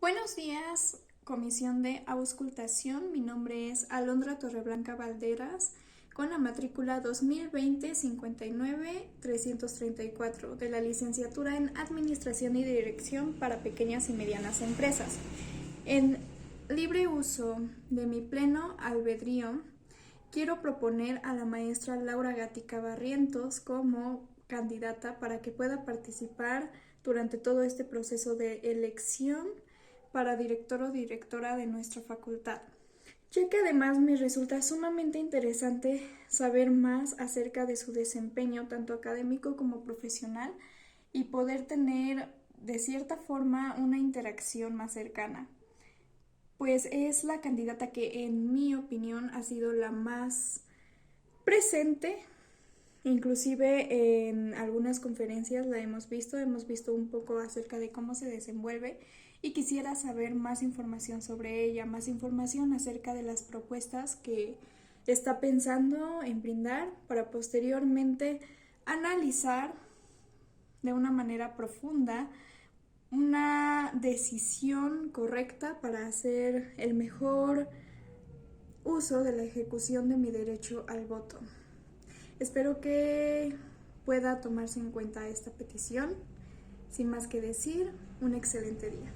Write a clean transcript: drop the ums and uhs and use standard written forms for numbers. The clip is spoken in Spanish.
Buenos días, Comisión de Auscultación. Mi nombre es Alondra Torreblanca Valderas, con la matrícula 2020-59-334 de la licenciatura en Administración y Dirección para Pequeñas y Medianas Empresas. En libre uso de mi pleno albedrío, quiero proponer a la maestra Laura Gatica Barrientos como candidata para que pueda participar durante todo este proceso de elección para director o directora de nuestra facultad, ya que además me resulta sumamente interesante saber más acerca de su desempeño tanto académico como profesional y poder tener de cierta forma una interacción más cercana, pues es la candidata que en mi opinión ha sido la más presente. Inclusive en algunas conferencias la hemos visto un poco acerca de cómo se desenvuelve y quisiera saber más información sobre ella, más información acerca de las propuestas que está pensando en brindar para posteriormente analizar de una manera profunda una decisión correcta para hacer el mejor uso de la ejecución de mi derecho al voto. Espero que pueda tomarse en cuenta esta petición. Sin más que decir, un excelente día.